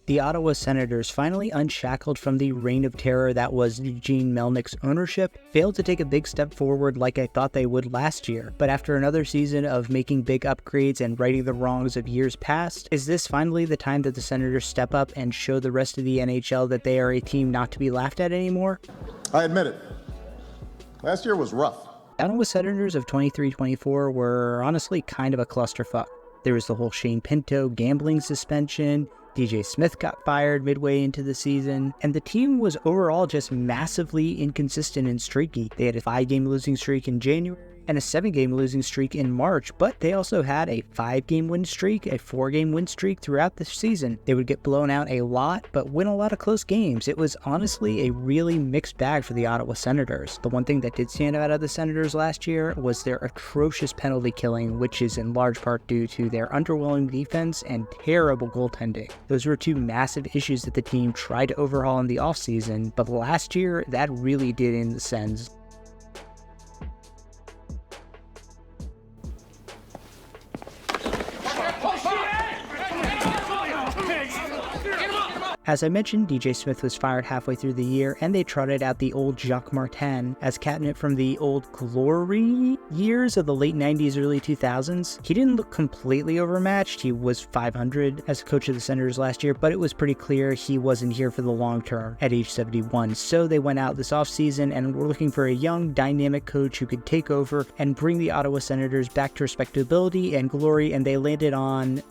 The Ottawa Senators, finally unshackled from the reign of terror that was Eugene Melnick's ownership, failed to take a big step forward like I thought they would last year. But after another season of making big upgrades and righting the wrongs of years past, is this finally the time that the Senators step up and show the rest of the NHL that they are a team not to be laughed at anymore? I admit it. Last year was rough. The Ottawa Senators of 23-24 were honestly kind of a clusterfuck. There was the whole Shane Pinto gambling suspension, DJ Smith got fired midway into the season, and the team was overall just massively inconsistent and streaky. They had a 5-game losing streak in January and a 7-game losing streak in March, but they also had a 5-game win streak, a 4-game win streak throughout the season. They would get blown out a lot, but win a lot of close games. It was honestly a really mixed bag for the Ottawa Senators. The one thing that did stand out of the Senators last year was their atrocious penalty killing, which is in large part due to their underwhelming defense and terrible goaltending. Those were two massive issues that the team tried to overhaul in the offseason, but last year, that really did in the Sens. As I mentioned, DJ Smith was fired halfway through the year, and they trotted out the old Jacques Martin as catnip from the old glory years of the late 90s, early 2000s. He didn't look completely overmatched. He was .500 as coach of the Senators last year, but it was pretty clear he wasn't here for the long term at age 71. So they went out this offseason and were looking for a young, dynamic coach who could take over and bring the Ottawa Senators back to respectability and glory, and they landed on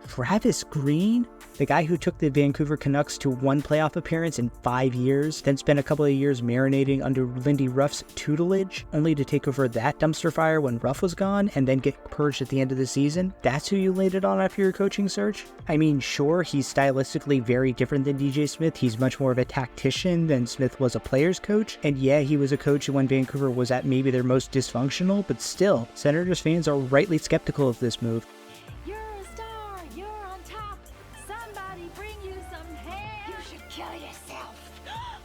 Travis Green, the guy who took the Vancouver Canucks to one playoff appearance in 5 years, then spent a couple of years marinating under Lindy Ruff's tutelage, only to take over that dumpster fire when Ruff was gone and then get purged at the end of the season. That's who you landed on after your coaching search? I mean, sure, he's stylistically very different than DJ Smith. He's much more of a tactician than Smith was a player's coach. And yeah, he was a coach when Vancouver was at maybe their most dysfunctional, but still, Senators fans are rightly skeptical of this move.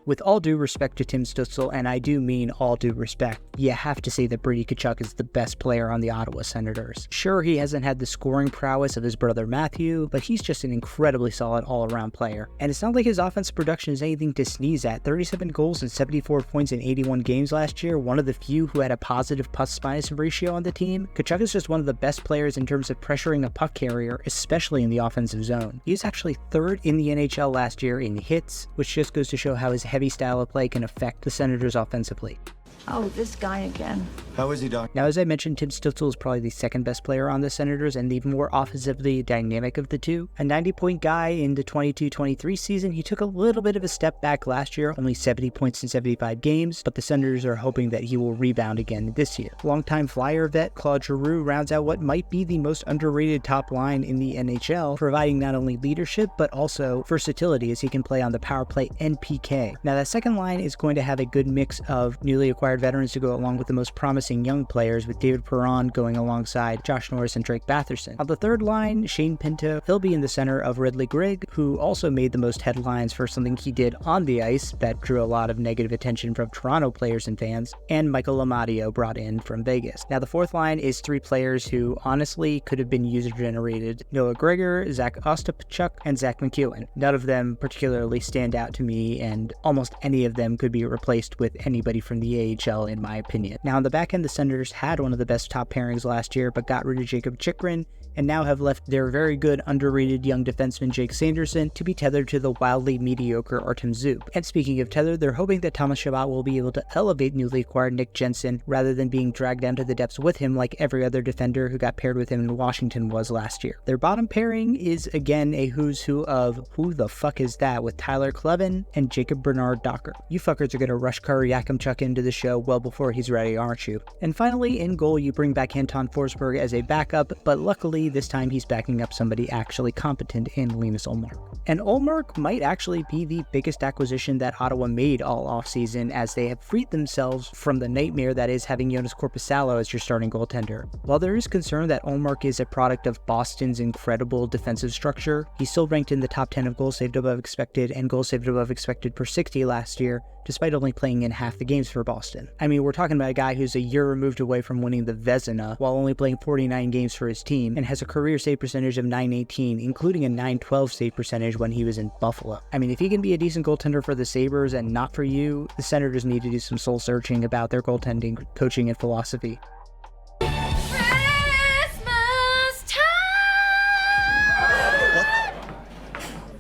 With all due respect to Tim Stützle, and I do mean all due respect, you have to say that Brady Tkachuk is the best player on the Ottawa Senators. Sure, he hasn't had the scoring prowess of his brother Matthew, but he's just an incredibly solid all-around player. And it's not like his offensive production is anything to sneeze at. 37 goals and 74 points in 81 games last year, one of the few who had a positive plus-minus ratio on the team. Tkachuk is just one of the best players in terms of pressuring a puck carrier, especially in the offensive zone. He was actually 3rd in the NHL last year in hits, which just goes to show how his heavy style of play can affect the Senators offensively. Oh, this guy again. How is he, Doc? Now, as I mentioned, Tim Stützle is probably the second best player on the Senators and the more offensively dynamic of the two. A 90-point guy in the 22-23 season, he took a little bit of a step back last year, only 70 points in 75 games, but the Senators are hoping that he will rebound again this year. Longtime Flyer vet Claude Giroux rounds out what might be the most underrated top line in the NHL, providing not only leadership, but also versatility as he can play on the power play and PK. Now, that second line is going to have a good mix of newly acquired veterans to go along with the most promising young players, with David Perron going alongside Josh Norris and Drake Batherson. On the third line, Shane Pinto, he'll be in the center of Ridley Grigg, who also made the most headlines for something he did on the ice that drew a lot of negative attention from Toronto players and fans, and Michael Amadio brought in from Vegas. Now, the fourth line is 3 players who honestly could have been user-generated: Noah Gregor, Zach Ostapchuk, and Zach McEwen. None of them particularly stand out to me, and almost any of them could be replaced with anybody from the AHL, in my opinion. Now, on the back end, the Senators had one of the best top pairings last year, but got rid of Jacob Chychrun, and now have left their very good, underrated young defenseman Jake Sanderson to be tethered to the wildly mediocre Artem Zub. And speaking of tethered, they're hoping that Thomas Chabot will be able to elevate newly acquired Nick Jensen rather than being dragged down to the depths with him like every other defender who got paired with him in Washington was last year. Their bottom pairing is again a who's who of who the fuck is that, with Tyler Klevin and Jacob Bernard Docker. You fuckers are gonna rush Curry Yakimchuk into the show well before he's ready, aren't you? And finally, in goal, you bring back Anton Forsberg as a backup, but luckily this time he's backing up somebody actually competent in Linus Ullmark. And Ullmark might actually be the biggest acquisition that Ottawa made all offseason, as they have freed themselves from the nightmare that is having Jonas Korpisalo as your starting goaltender. While there is concern that Ullmark is a product of Boston's incredible defensive structure, he's still ranked in the top 10 of goals saved above expected and goals saved above expected per 60 last year, despite only playing in half the games for Boston. I mean, we're talking about a guy who's a year removed away from winning the Vezina while only playing 49 games for his team and has a career save percentage of .918, including a .912 save percentage when he was in Buffalo. I mean, if he can be a decent goaltender for the Sabres and not for you, the Senators need to do some soul searching about their goaltending, coaching, and philosophy.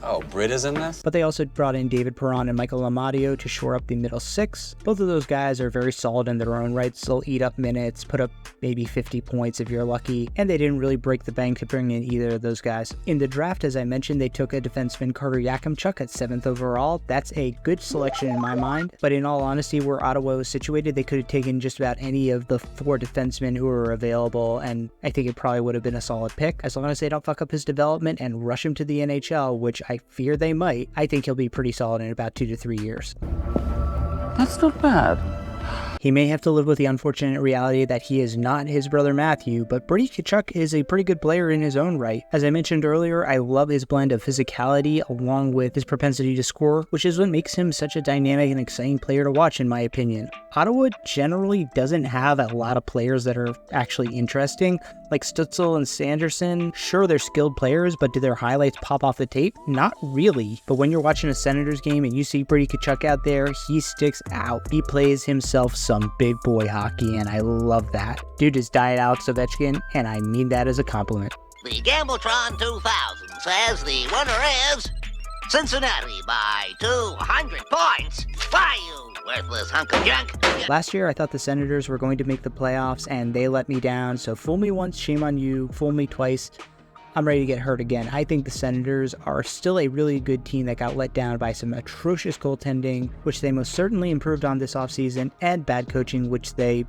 Oh, Britt is in this? But they also brought in David Perron and Michael Amadio to shore up the middle six. Both of those guys are very solid in their own rights. They'll eat up minutes, put up maybe 50 points if you're lucky, and they didn't really break the bank to bring in either of those guys. In the draft, as I mentioned, they took a defenseman, Carter Yakimchuk, at 7th overall. That's a good selection in my mind, but in all honesty, where Ottawa was situated, they could have taken just about any of the 4 defensemen who were available, and I think it probably would have been a solid pick. As long as they don't fuck up his development and rush him to the NHL, which I fear they might, I think he'll be pretty solid in about 2 to 3 years. That's not bad. He may have to live with the unfortunate reality that he is not his brother Matthew, but Brady Tkachuk is a pretty good player in his own right. As I mentioned earlier, I love his blend of physicality along with his propensity to score, which is what makes him such a dynamic and exciting player to watch in my opinion. Ottawa generally doesn't have a lot of players that are actually interesting, like Stützle and Sanderson. Sure, they're skilled players, but do their highlights pop off the tape? Not really. But when you're watching a Senators game and you see Brady Tkachuk out there, he sticks out. He plays himself some big boy hockey, and I love that. Dude is diet Alex Ovechkin, and I mean that as a compliment. The Gambletron 2000 says the winner is Cincinnati by 200 points. Why, you worthless hunk of junk? Last year, I thought the Senators were going to make the playoffs, and they let me down, so fool me once, shame on you. Fool me twice, I'm ready to get hurt again. I think the Senators are still a really good team that got let down by some atrocious goaltending, which they most certainly improved on this offseason, and bad coaching, which they,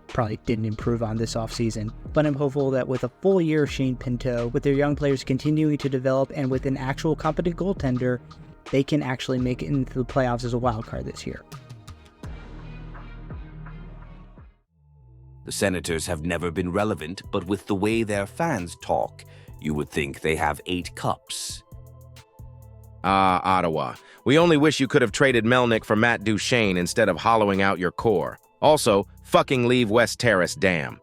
probably didn't improve on this offseason. But I'm hopeful that with a full year of Shane Pinto, with their young players continuing to develop, and with an actual competent goaltender, they can actually make it into the playoffs as a wild card this year. The Senators have never been relevant, but with the way their fans talk, you would think they have 8 cups. Ottawa. We only wish you could have traded Melnick for Matt Duchene instead of hollowing out your core. Also, fucking leave West Terrace, damn.